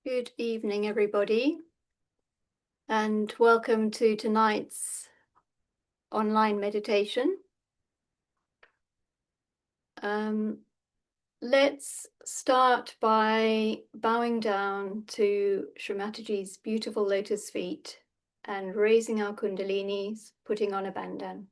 Good evening, everybody, and welcome to tonight's online meditation. Let's start by bowing down to Shri Mataji's beautiful lotus feet and raising our kundalinis, putting on a bandhan.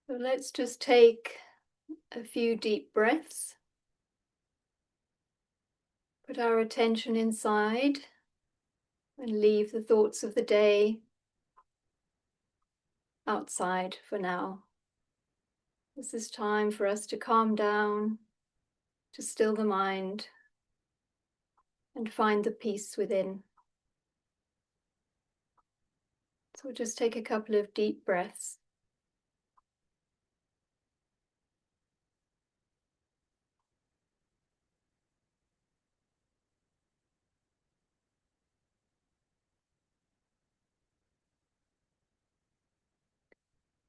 So let's just take a few deep breaths. Put our attention inside and leave the thoughts of the day outside for now. This is time for us to calm down, to still the mind, and find the peace within. So we'll just take a couple of deep breaths.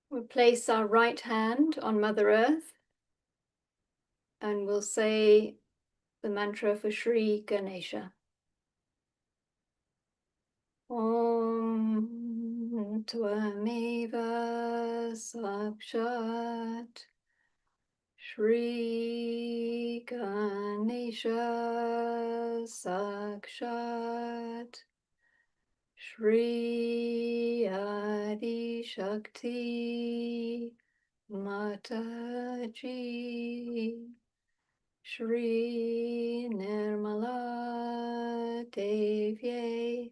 We'll place our right hand on Mother Earth and we'll say the mantra for Sri Ganesha. Om Tvameva Sakshat Sri Ganesha Sakshat Shri Adi Shakti Mataji Shri Nirmala Devye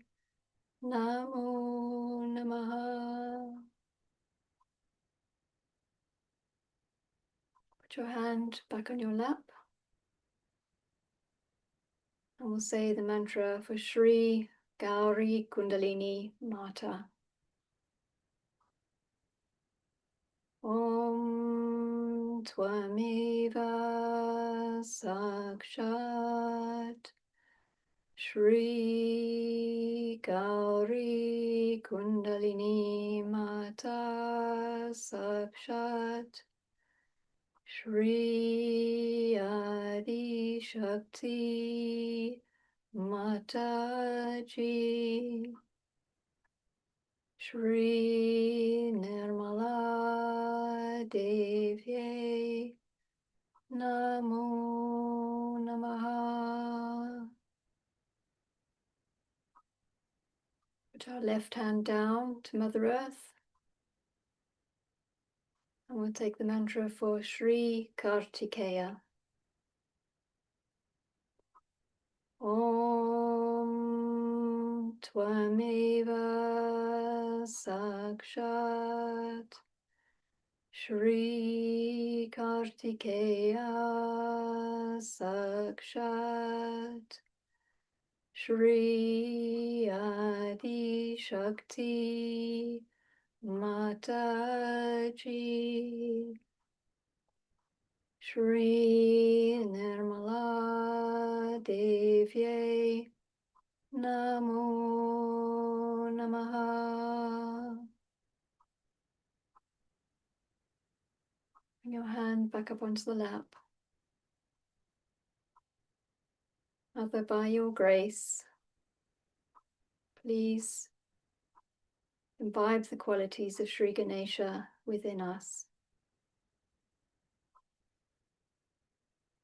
Namo Namaha. Put your hand back on your lap and we'll say the mantra for Shri Gauri Kundalini Mata. Om Tvameva Sakshat Shri Gauri Kundalini Mata Sakshat Shri Adi Shakti Mataji Shri Nirmala Devye Namo Namaha. Put our left hand down to Mother Earth and we'll take the mantra for Shri Kartikeya. Om Tvameva Sakshat Shri Kartikeya Sakshat Shri Adi Shakti Mataji Shri Nirmala Devye Namo Namaha. Bring your hand back up onto the lap. Mother, by your grace, please imbibe the qualities of Sri Ganesha within us.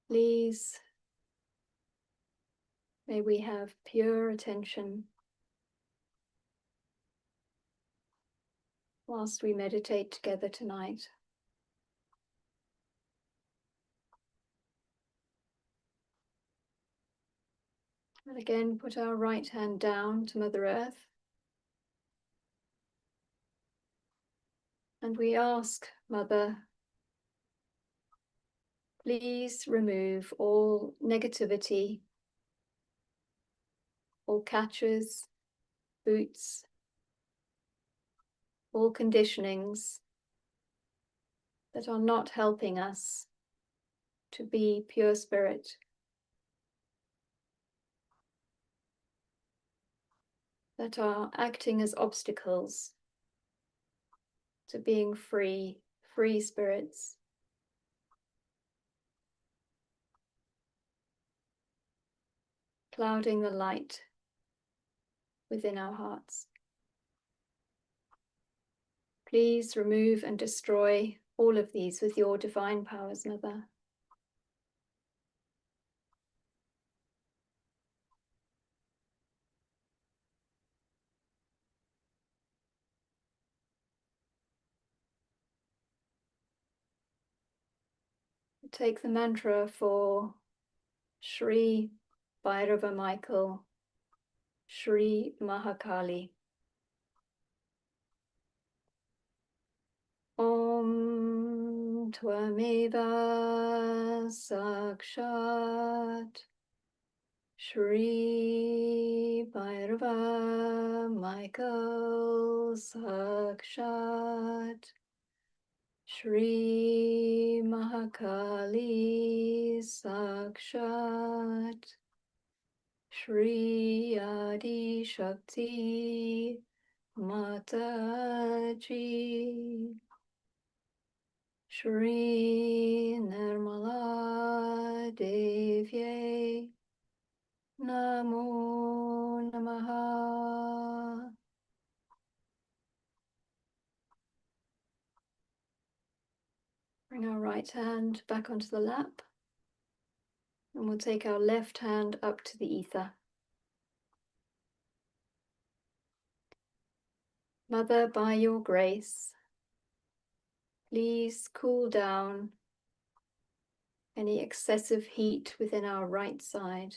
Please, may we have pure attention whilst we meditate together tonight. And again, put our right hand down to Mother Earth. And we ask, Mother, please remove all negativity, all catches, boots, all conditionings that are not helping us to be pure spirit. That are acting as obstacles to being free spirits. Clouding the light within our hearts. Please remove and destroy all of these with your divine powers, Mother. Take the mantra for Shri Bhairava Michael, Shri Mahakali. Om Tvameva Sakshat Shri Bhairava Michael Sakshat Shri Mahakali Sakshat Shri Adi Shakti Mataji Shri Nirmala Devye Namo Namaha. Bring our right hand back onto the lap, and we'll take our left hand up to the ether. Mother, by your grace, please cool down any excessive heat within our right side,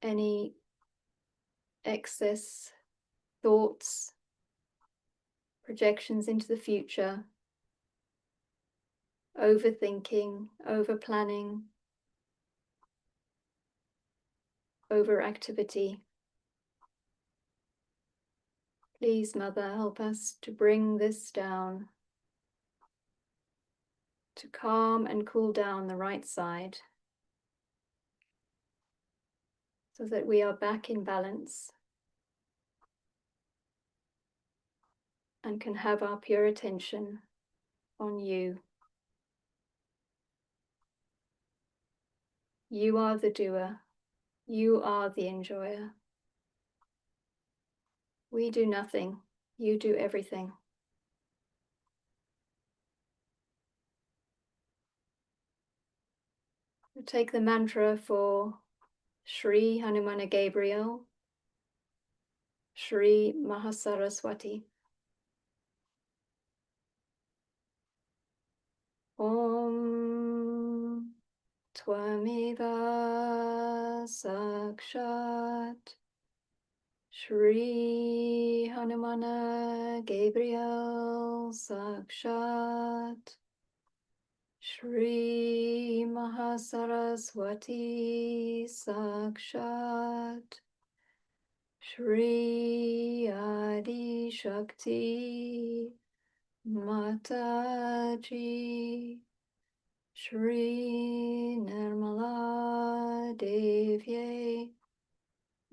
any excess thoughts, projections into the future, overthinking, over-planning, overactivity. Please, Mother, help us to bring this down, to calm and cool down the right side, so that we are back in balance and can have our pure attention on you. You are the doer. You are the enjoyer. We do nothing. You do everything. We take the mantra for Shri Hanumana Gabriel, Shri Mahasaraswati. Om Tvameva Sakshat Shri Hanumana Gabriel Sakshat Shri Mahasaraswati Sakshat Shri Adi Shakti Mataji Shri Nirmala Devye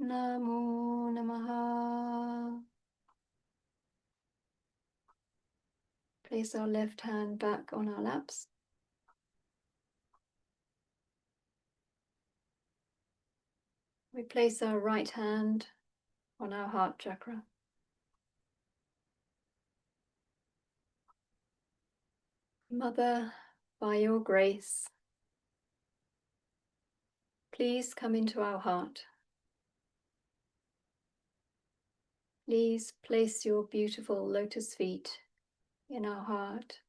Namo Namaha. Place our left hand back on our laps. We place our right hand on our heart chakra. Mother, by your grace, please come into our heart. Please place your beautiful lotus feet in our heart.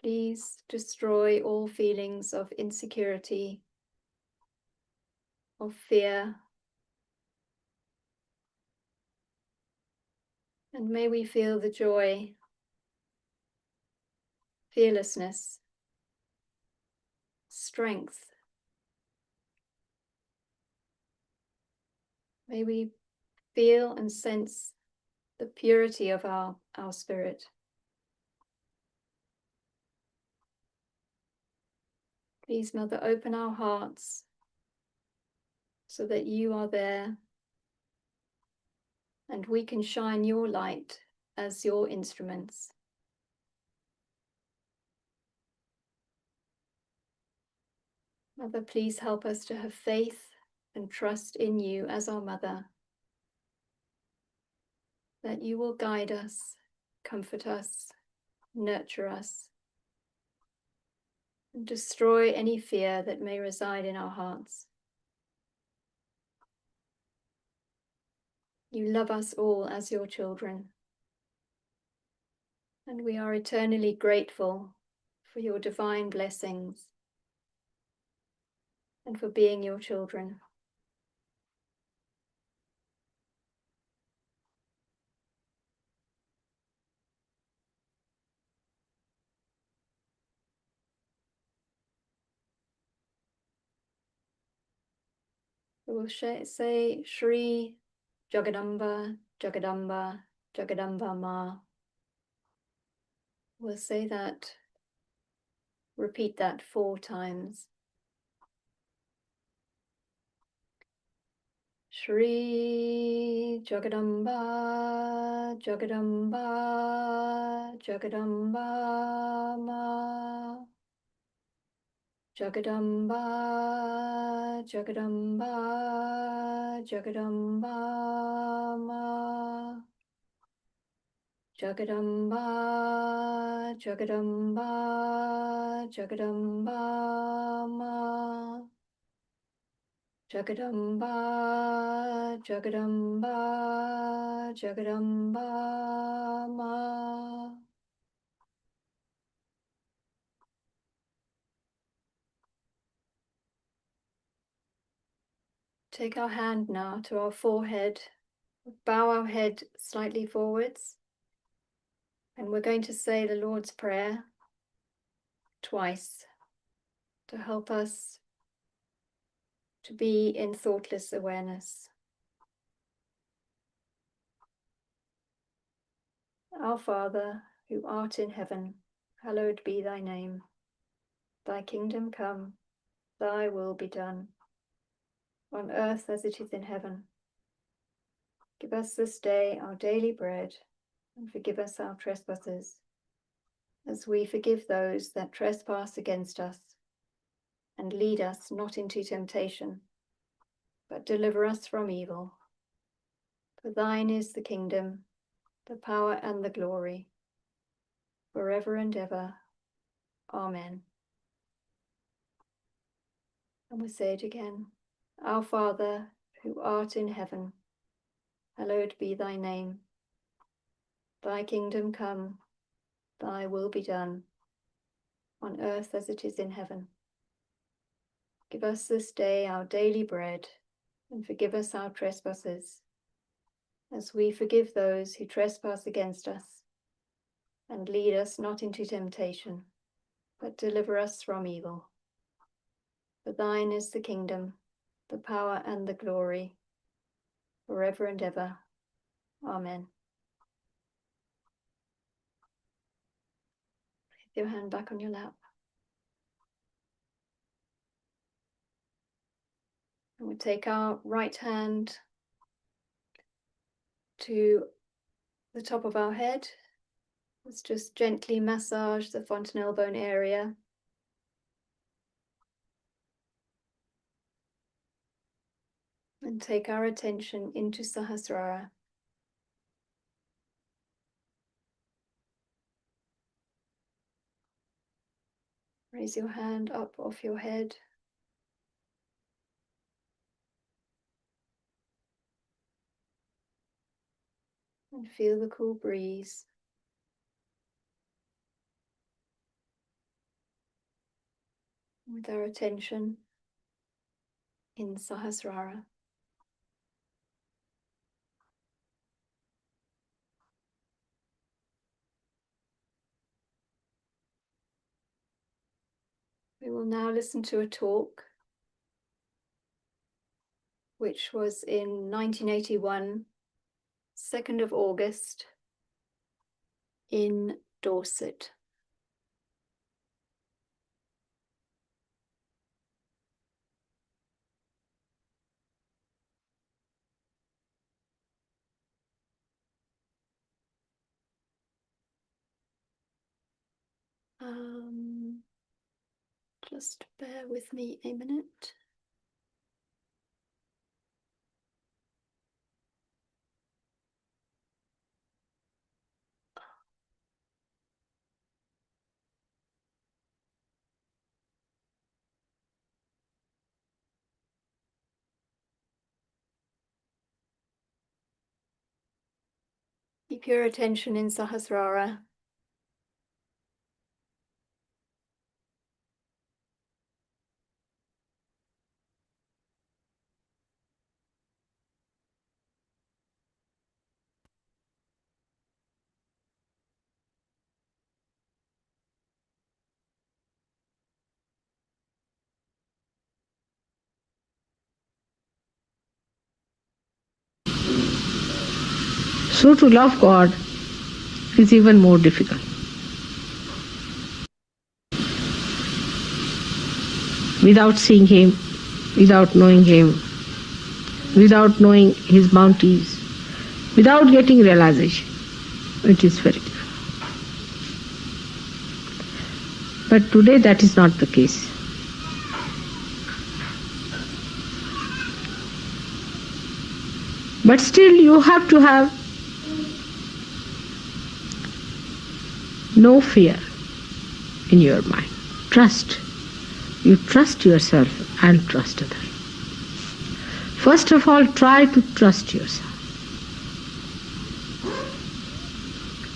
Please destroy all feelings of insecurity, of fear, and may we feel the joy, fearlessness, strength. May we feel and sense the purity of our spirit. Please, Mother, open our hearts so that you are there and we can shine your light as your instruments. Mother, please help us to have faith and trust in you as our mother, that you will guide us, comfort us, nurture us, and destroy any fear that may reside in our hearts. You love us all as your children, and we are eternally grateful for your divine blessings and for being your children. We will say Shri Jagadamba, Jagadamba, Jagadamba Ma. We'll say that, repeat that 4 times. Shri Jagadamba, Jagadamba, Jagadamba Ma. Jagadamba, Jagadamba, Jagadamba Ma. Jagadamba, Jagadamba, Jagadamba Ma. Jagadamba, Jagadamba, Jagadamba Ma. Take our hand now to our forehead, bow our head slightly forwards, and we're going to say the Lord's Prayer twice to help us to be in thoughtless awareness. Our Father, who art in heaven, hallowed be thy name. Thy kingdom come, thy will be done, on earth as it is in heaven. Give us this day our daily bread, and forgive us our trespasses, as we forgive those that trespass against us. And lead us not into temptation, but deliver us from evil. For thine is the kingdom, the power and the glory, forever and ever. Amen. And we say it again. Our Father, who art in heaven, hallowed be thy name. Thy kingdom come, thy will be done, on earth as it is in heaven. Give us this day our daily bread, and forgive us our trespasses, as we forgive those who trespass against us. And lead us not into temptation, but deliver us from evil. For thine is the kingdom, the power and the glory, forever and ever. Amen. Place your hand back on your lap. And we take our right hand to the top of our head. Let's just gently massage the fontanelle bone area. And take our attention into Sahasrara. Raise your hand up off your head. And feel the cool breeze. with our attention in Sahasrara. We will now listen to a talk which was in 1981, 2nd of August, in Dorset. Just bear with me a minute. Keep your attention in Sahasrara. So to love God is even more difficult. Without seeing Him, without knowing Him, without knowing His bounties, without getting realization, it is very difficult. But today that is not the case. But still you have to have no fear in your mind. Trust. You trust yourself and trust others. First of all, try to trust yourself.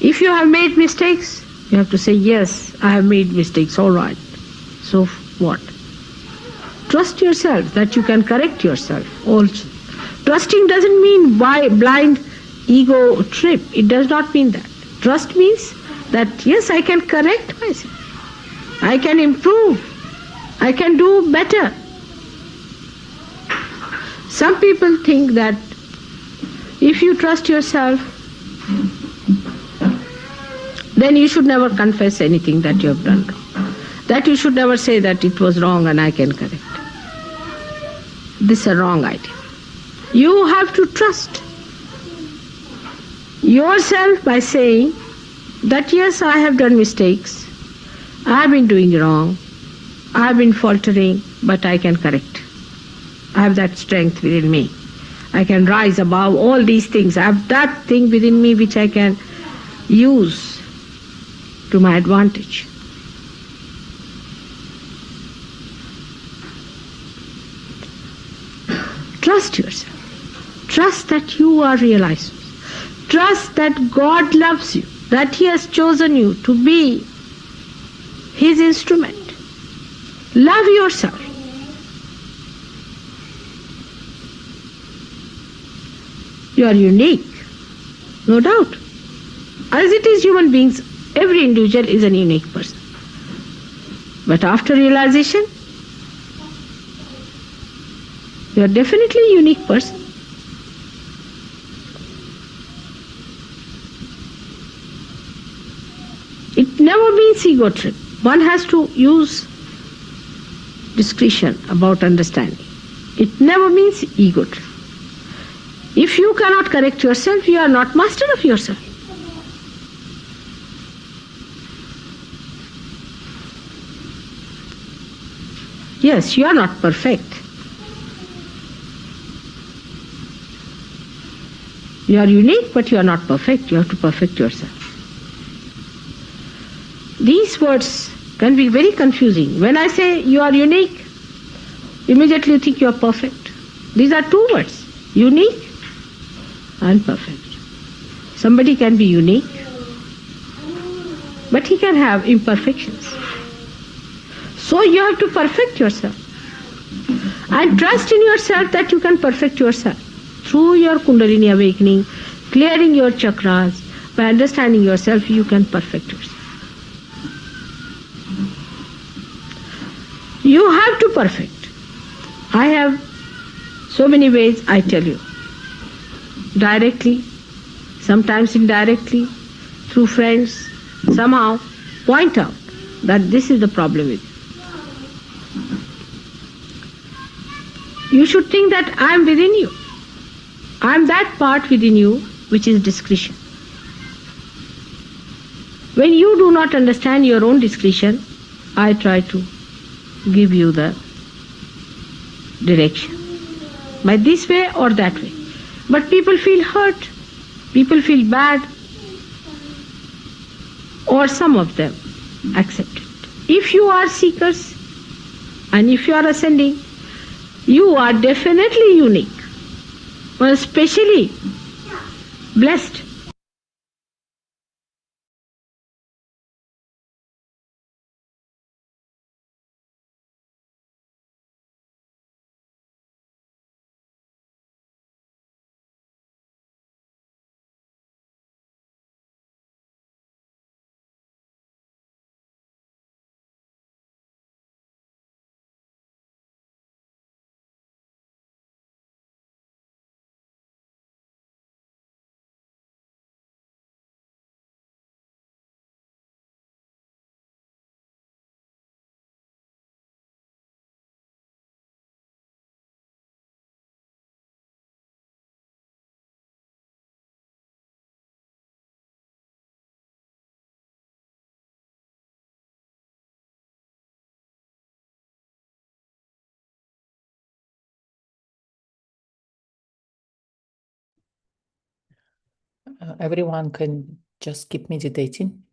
If you have made mistakes, you have to say, yes, I have made mistakes, all right. So what? Trust yourself that you can correct yourself also. Trusting doesn't mean blind ego trip. It does not mean that. Trust means that, yes, I can correct myself. I can improve. I can do better. Some people think that if you trust yourself, then you should never confess anything that you have done wrong. That you should never say that it was wrong and I can correct. This is a wrong idea. You have to trust yourself by saying that yes, I have done mistakes, I have been doing wrong, I have been faltering, but I can correct. I have that strength within me. I can rise above all these things. I have that thing within me which I can use to my advantage. Trust yourself. Trust that you are realized. Trust that God loves you, that He has chosen you to be His instrument. Love yourself. You are unique, no doubt. As it is human beings, every individual is a unique person. But after realization, you are definitely a unique person. It never means ego trip. One has to use discretion about understanding. It never means ego trip. If you cannot correct yourself, you are not master of yourself. Yes, you are not perfect. You are unique, but you are not perfect. You have to perfect yourself. These words can be very confusing. When I say you are unique, immediately you think you are perfect. These are two words, unique and perfect. Somebody can be unique, but he can have imperfections. So you have to perfect yourself. And trust in yourself that you can perfect yourself through your Kundalini awakening, clearing your chakras. By understanding yourself, you can perfect yourself. You have to perfect. I have so many ways, I tell you. Directly, sometimes indirectly, through friends, somehow point out that this is the problem with you. You should think that I am within you. I am that part within you which is discretion. When you do not understand your own discretion, I try to give you the direction. By this way or that way. But people feel hurt. People feel bad. Or some of them accept it. If you are seekers and if you are ascending, you are definitely unique, or especially blessed. Everyone can just keep meditating.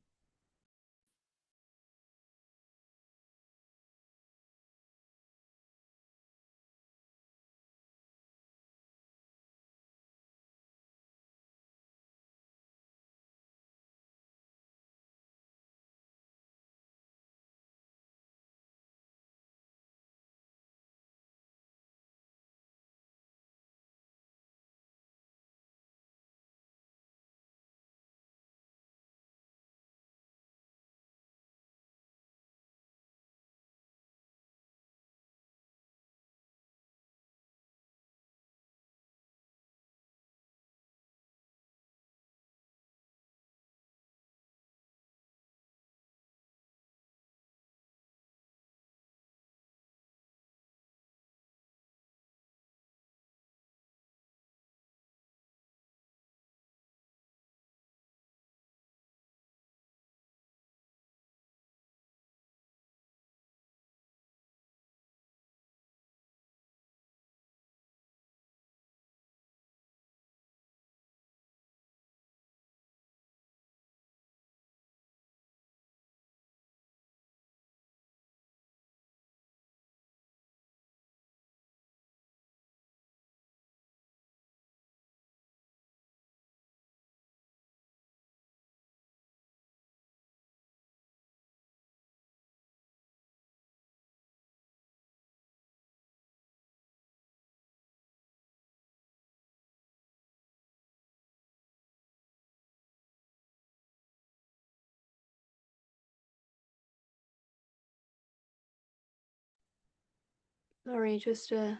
Sorry, just a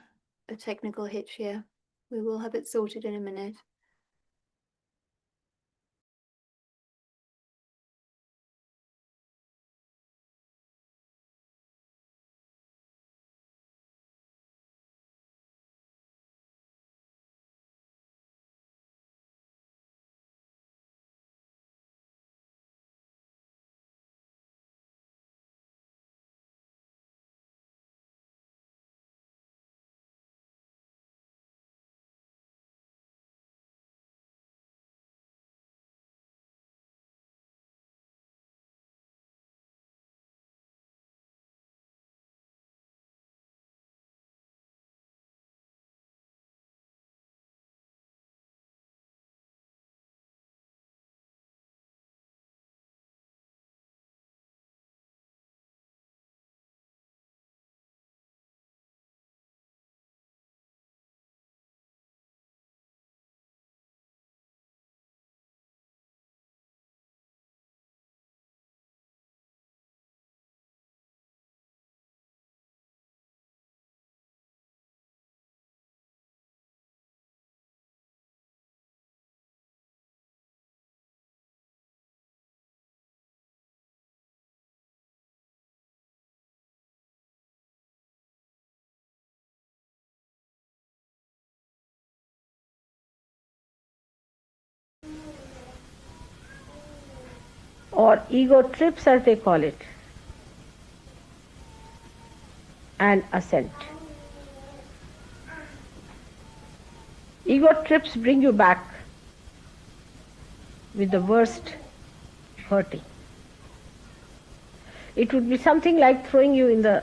technical hitch here. We will have it sorted in a minute. or ego trips as they call it, and assent. Ego trips bring you back with the worst hurting. It would be something like throwing you in the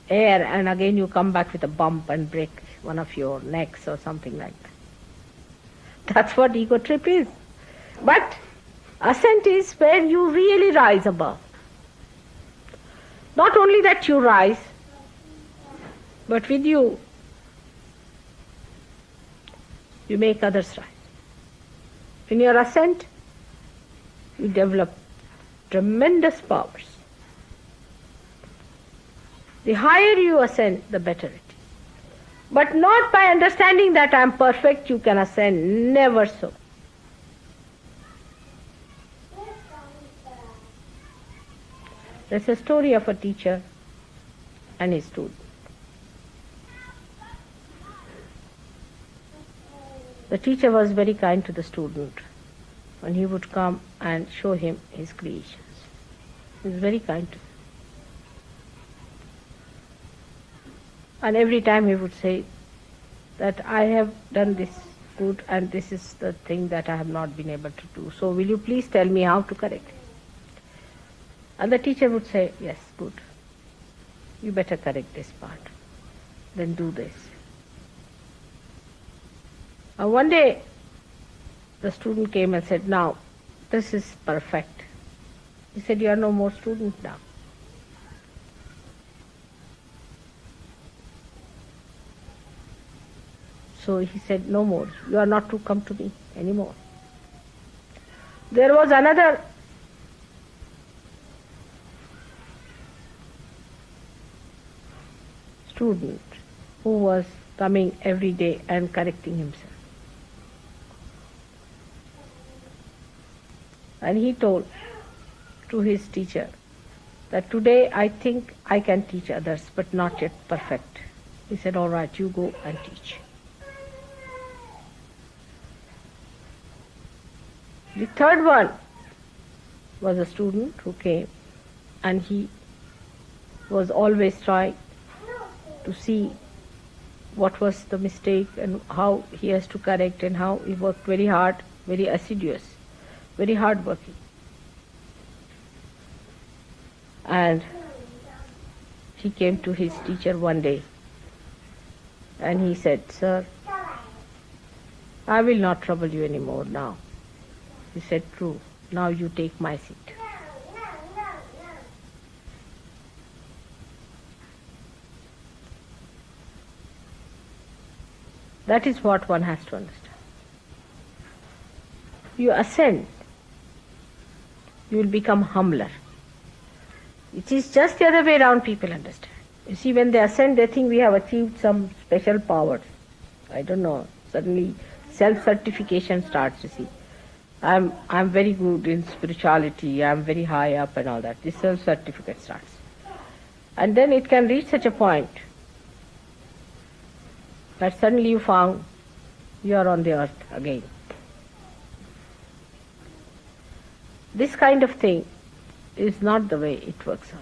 air and again you come back with a bump and break one of your necks or something like that. That's what ego trip is. But ascent is where you really rise above. Not only that you rise, but with you make others rise. In your ascent, you develop tremendous powers. The higher you ascend, the better it is. But not by understanding that I am perfect you can ascend, never so. There's a story of a teacher and his student. The teacher was very kind to the student when he would come and show him his creations. He was very kind to him. And every time he would say that I have done this good and this is the thing that I have not been able to do. So will you please tell me how to correct it? And the teacher would say, yes, good. You better correct this part. Then do this. And one day, the student came and said, now, this is perfect. He said, you are no more student now. So he said, no more. You are not to come to me anymore. There was another student who was coming every day and correcting himself. And he told to his teacher that today I think I can teach others, but not yet perfect. He said, all right, you go and teach. The third one was a student who came and he was always trying to see what was the mistake and how he has to correct, and how he worked very hard, very assiduous, very hard working. And he came to his teacher one day and he said, sir, I will not trouble you anymore now. He said, true, now you take my seat. That is what one has to understand. You ascend, you will become humbler. It is just the other way around people understand. You see, when they ascend, they think we have achieved some special powers. I don't know, suddenly self-certification starts, you see. I'm very good in spirituality, I'm very high up and all that. This self-certificate starts. And then it can reach such a point that suddenly you found you are on the earth again. This kind of thing is not the way it works out.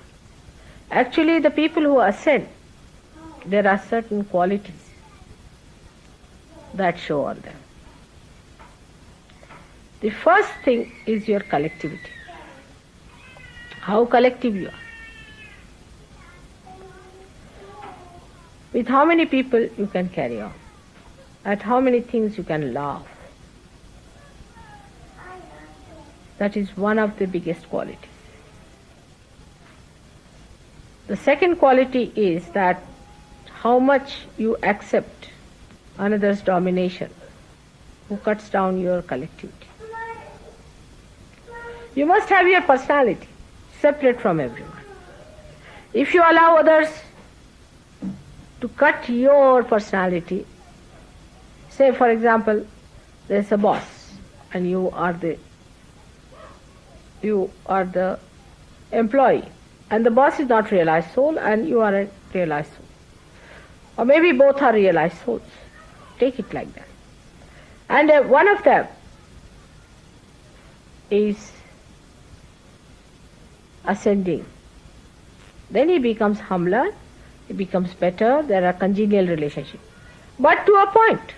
Actually, the people who ascend, there are certain qualities that show on them. The first thing is your collectivity. How collective you are. With how many people you can carry on. At how many things you can laugh. That is one of the biggest qualities. The second quality is that how much you accept another's domination, who cuts down your collectivity. You must have your personality separate from everyone. If you allow others to cut your personality, say for example, there's a boss and you are the employee, and the boss is not realized soul and you are a realized soul. Or maybe both are realized souls. Take it like that. And one of them is ascending. Then he becomes humbler, he becomes better, there are congenial relationships. But to a point.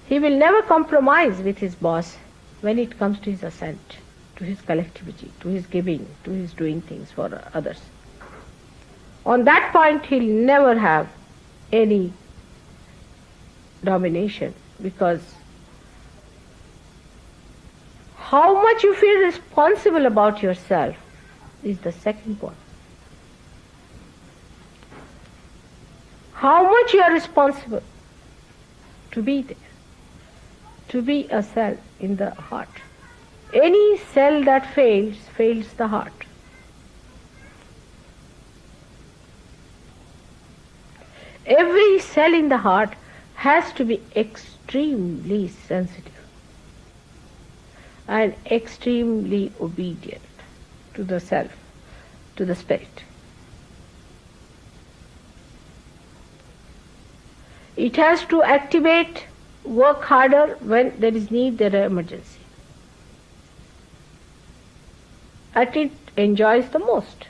He will never compromise with his boss when it comes to his ascent, to his collectivity, to his giving, to his doing things for others. On that point, he'll never have any domination, because how much you feel responsible about yourself is the second point. How much you are responsible to be there, to be a cell in the heart. Any cell that fails, fails the heart. Every cell in the heart has to be extremely sensitive and extremely obedient to the self, to the spirit. It has to activate, work harder when there is need, there is emergency. And it enjoys the most.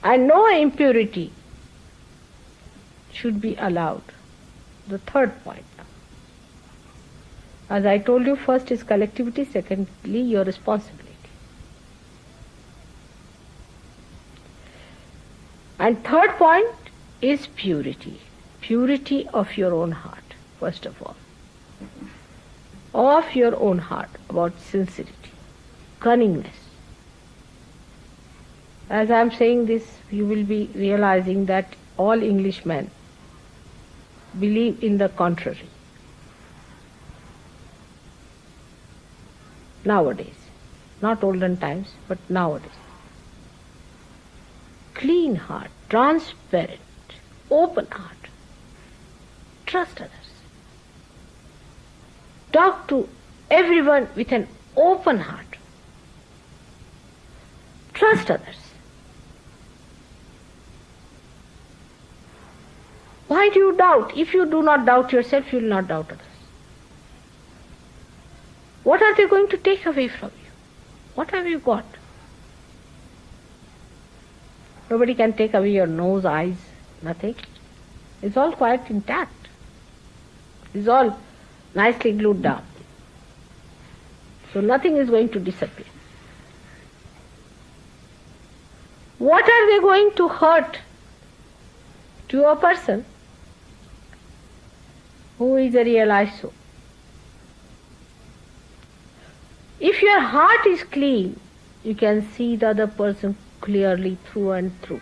And no impurity should be allowed. The third point. As I told you, first is collectivity, secondly your responsibility. And third point is purity. Purity of your own heart, first of all. Of your own heart, about sincerity, cunningness. As I am saying this, you will be realizing that all Englishmen believe in the contrary. Nowadays, not olden times, but nowadays. Clean heart, transparent, open heart. Trust others. Talk to everyone with an open heart. Trust others. Why do you doubt? If you do not doubt yourself, you will not doubt others. What are they going to take away from you? What have you got? Nobody can take away your nose, eyes, nothing. It's all quite intact. It's all nicely glued down. So nothing is going to disappear. What are they going to hurt to a person who is a realized soul? If your heart is clean, you can see the other person clearly through and through.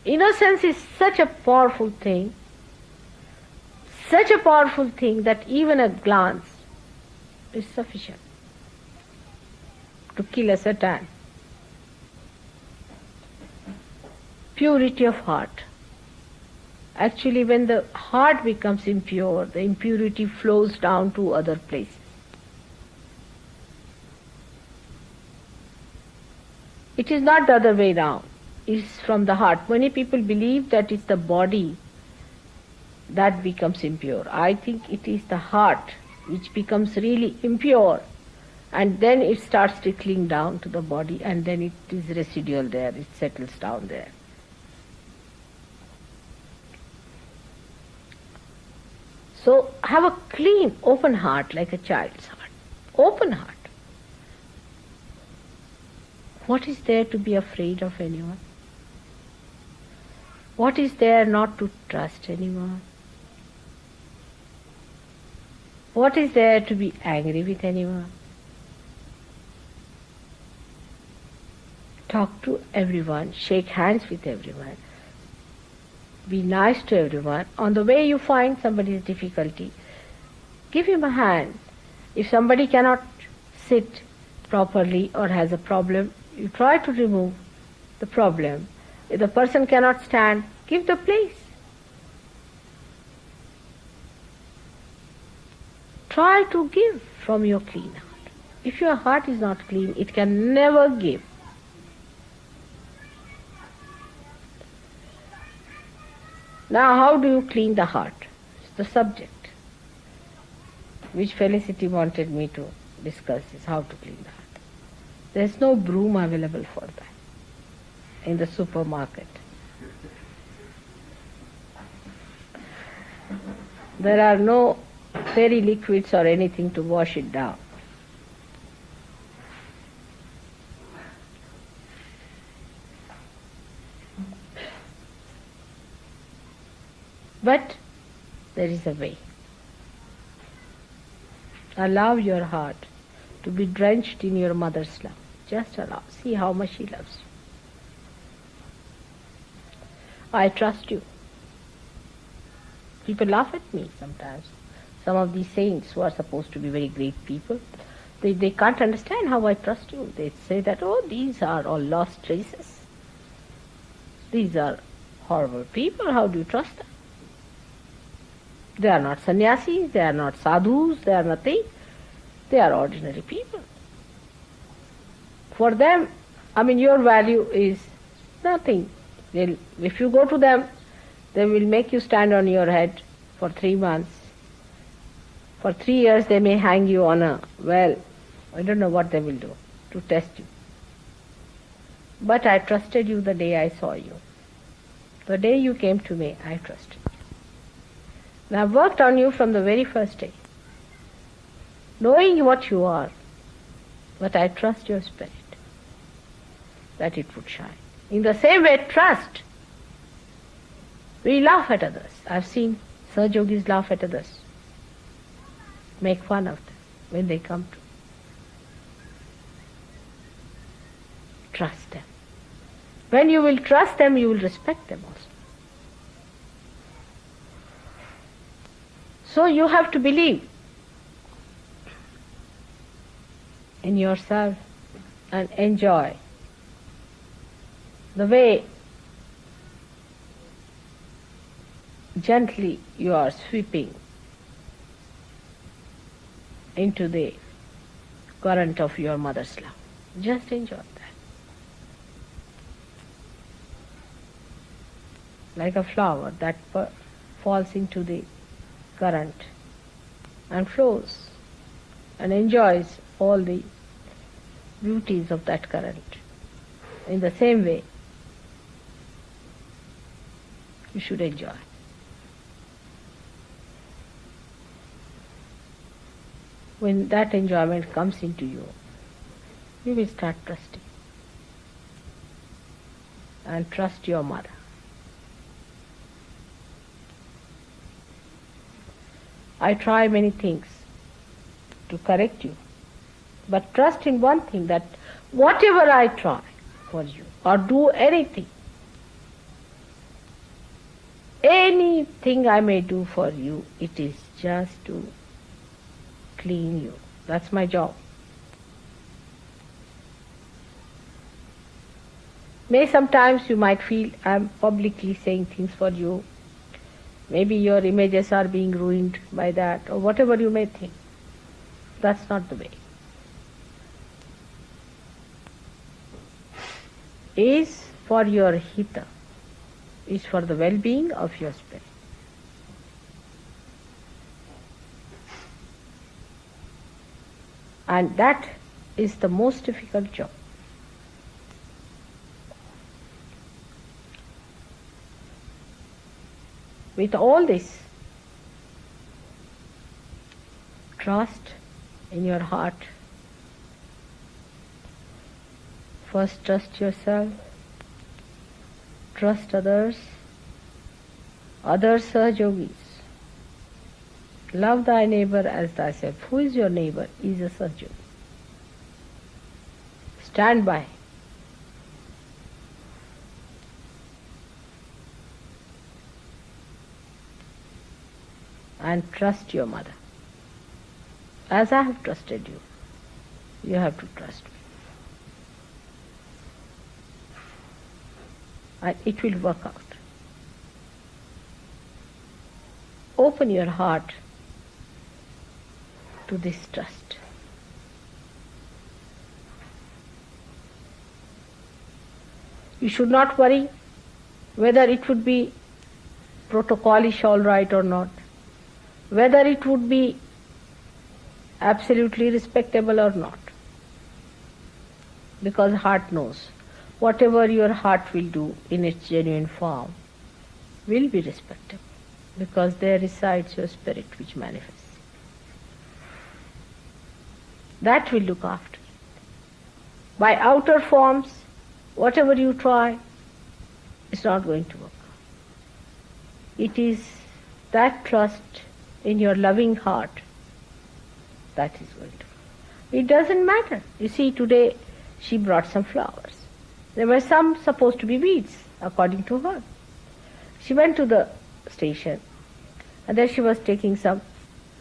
Innocence is such a powerful thing that even a glance is sufficient to kill a Satan. Purity of heart. Actually, when the heart becomes impure, the impurity flows down to other places. It is not the other way round. It is from the heart. Many people believe that it's the body that becomes impure. I think it is the heart which becomes really impure, and then it starts trickling down to the body, and then it is residual there, it settles down there. So have a clean, open heart like a child's heart. Open heart. What is there to be afraid of anyone? What is there not to trust anyone? What is there to be angry with anyone? Talk to everyone, shake hands with everyone, be nice to everyone. On the way you find somebody's difficulty, give him a hand. If somebody cannot sit properly or has a problem, you try to remove the problem. If the person cannot stand, give the place. Try to give from your clean heart. If your heart is not clean, it can never give. Now, how do you clean the heart? It's the subject. which Felicity wanted me to discuss, is how to clean the heart. There's no broom available for that in the supermarket. There are no fairy liquids or anything to wash it down. But there is a way. Allow your heart to be drenched in your mother's love. Just allow. See how much she loves you. I trust you. People laugh at me sometimes. Some of these saints who are supposed to be very great people, they can't understand how I trust you. They say that, oh, these are all lost traces. These are horrible people. How do you trust them? They are not sannyasis, they are not sadhus, they are nothing. They are ordinary people. For them, your value is nothing. If you go to them, they will make you stand on your head for 3 months. For 3 years they may hang you on I don't know what they will do to test you. But I trusted you the day I saw you. The day you came to me, I trusted you. And I've worked on you from the very first day, knowing what you are, but I trust your spirit, that it would shine. In the same way, trust. We laugh at others. I've seen Sahaja-yogis laugh at others, make fun of them when they come to trust them. When you will trust them, you will respect them also. So you have to believe in yourself and enjoy the way gently you are sweeping into the current of your mother's love. Just enjoy that. Like a flower that falls into the current and flows and enjoys all the beauties of that current. In the same way, you should enjoy. When that enjoyment comes into you, you will start trusting. And trust your mother. I try many things to correct you, but trust in one thing, that whatever I try for you or do anything I may do for you, it is just to clean you. That's my job. Sometimes you might feel I'm publicly saying things for you. Maybe your images are being ruined by that, or whatever you may think. That's not the way. Is for your hita, is for the well-being of your spirit. And that is the most difficult job. With all this, trust in your heart. First trust yourself, trust others, other Sahaja-yogis. Love thy neighbor as thyself. Who is your neighbor? He is a Sahaja-yogi. Stand by. And trust your mother. As I have trusted you, you have to trust me. And it will work out. Open your heart to this trust. You should not worry whether it would be protocolish all right or not, whether it would be absolutely respectable or not. Because heart knows. Whatever your heart will do in its genuine form will be respectable. Because there resides your spirit which manifests. That will look after. By outer forms, whatever you try, it's not going to work. It is that trust in your loving heart that is going to. It doesn't matter. You see, today she brought some flowers. There were some supposed to be weeds, according to her. She went to the station, and there she was taking some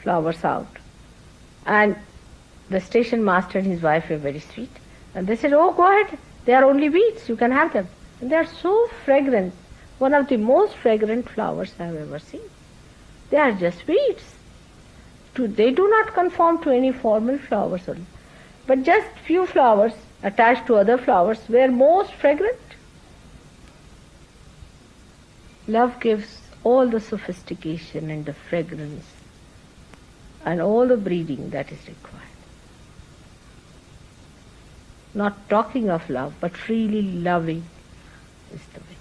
flowers out. And the station master and his wife were very sweet. And they said, "Oh, go ahead. They are only weeds. You can have them." And they are so fragrant. One of the most fragrant flowers I have ever seen. They are just weeds. They do not conform to any formal flowers only. But just few flowers attached to other flowers were most fragrant. Love gives all the sophistication and the fragrance and all the breeding that is required. Not talking of love, but freely loving is the way.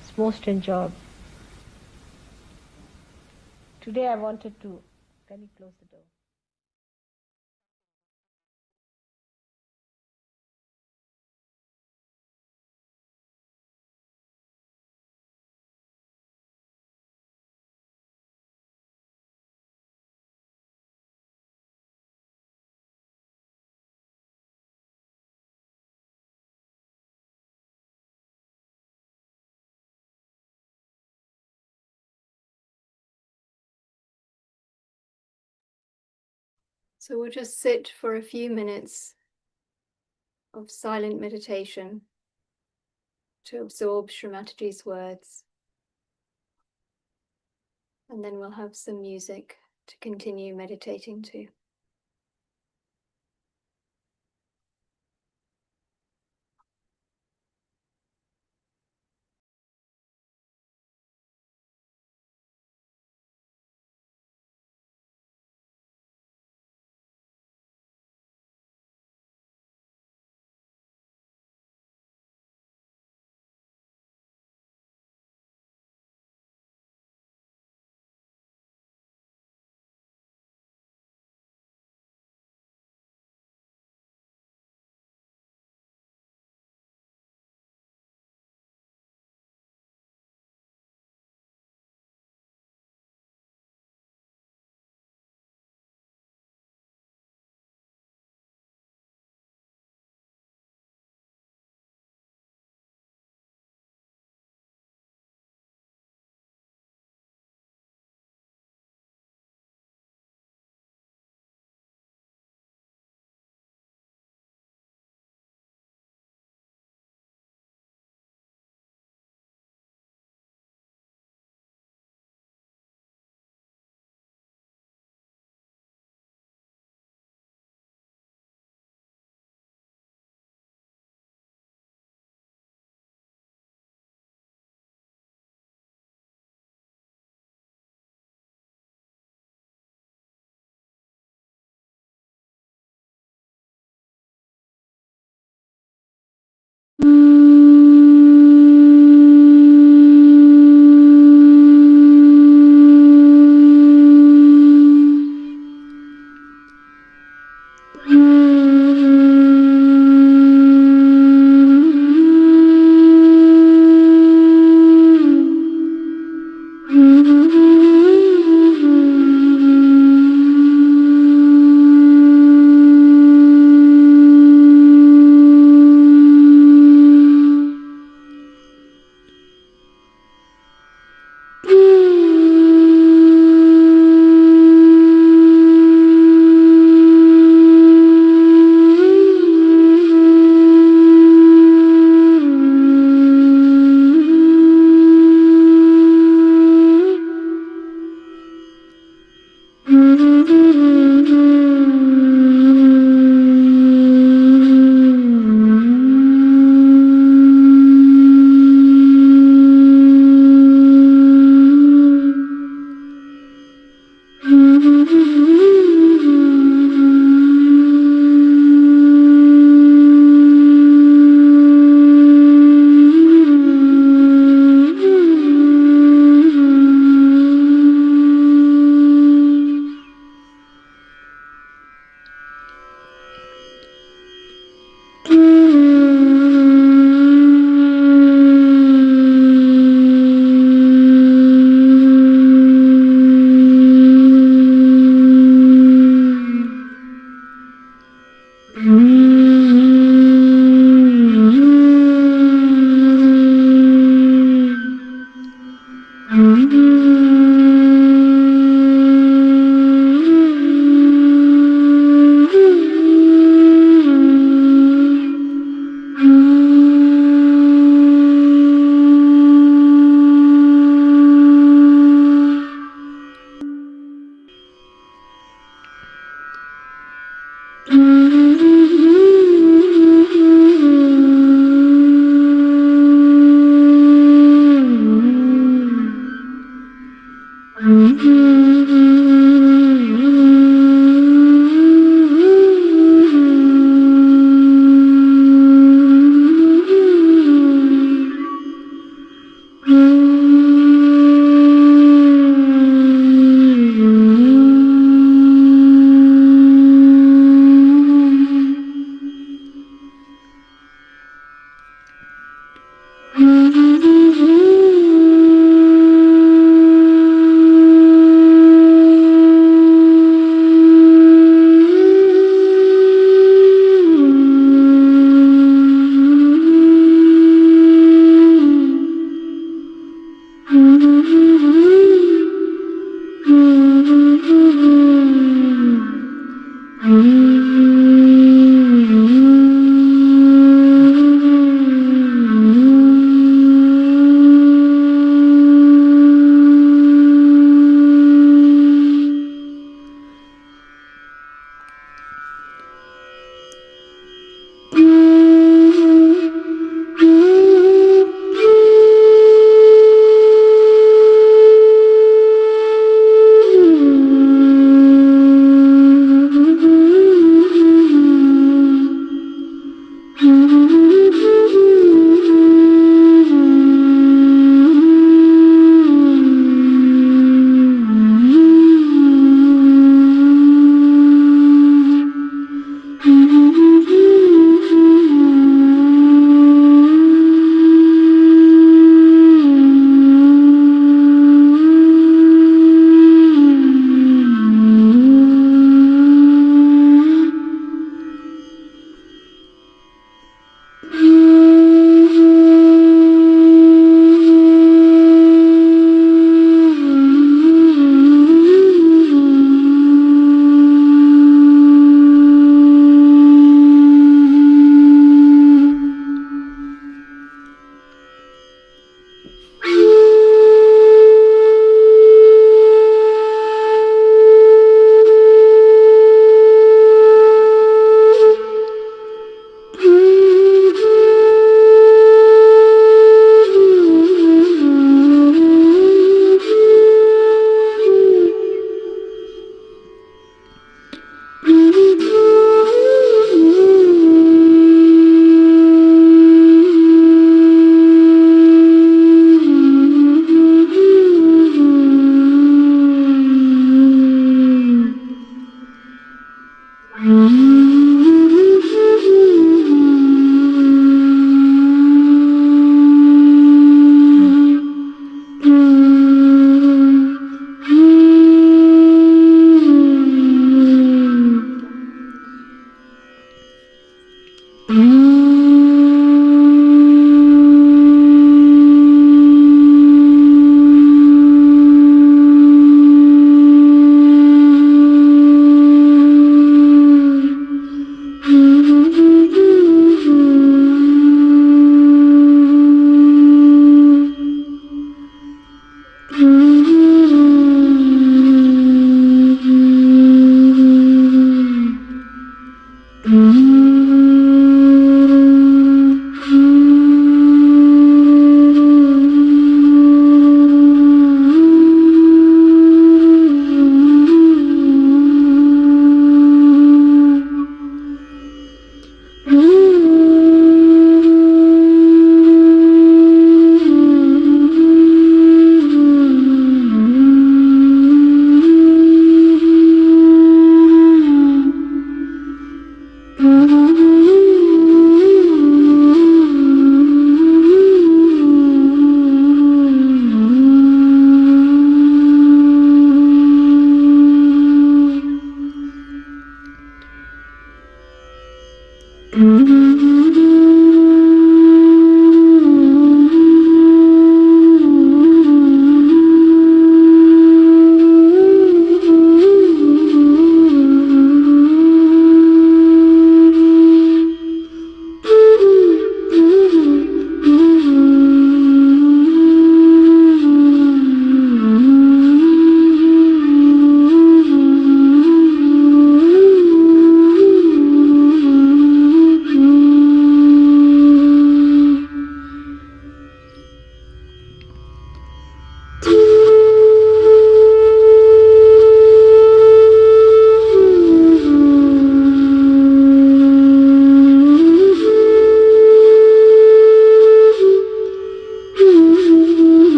It's most enjoyable. Today I wanted to, can you close the door? So we'll just sit for a few minutes of silent meditation to absorb Srimataji's words. And then we'll have some music to continue meditating to.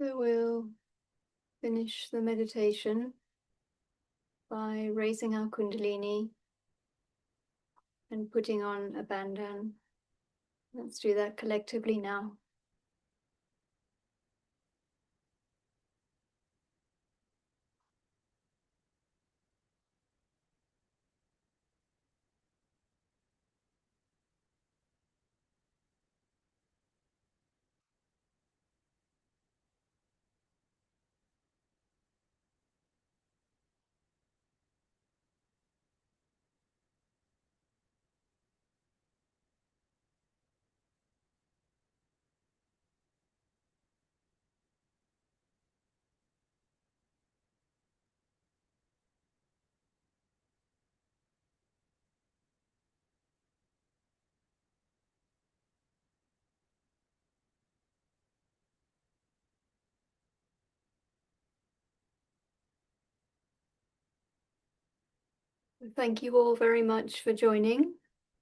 So we'll finish the meditation by raising our Kundalini and putting on a bandhan. Let's do that collectively now. Thank you all very much for joining.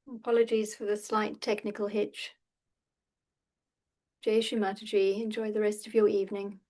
Apologies for the slight technical hitch. Jai Shri Mataji, enjoy the rest of your evening.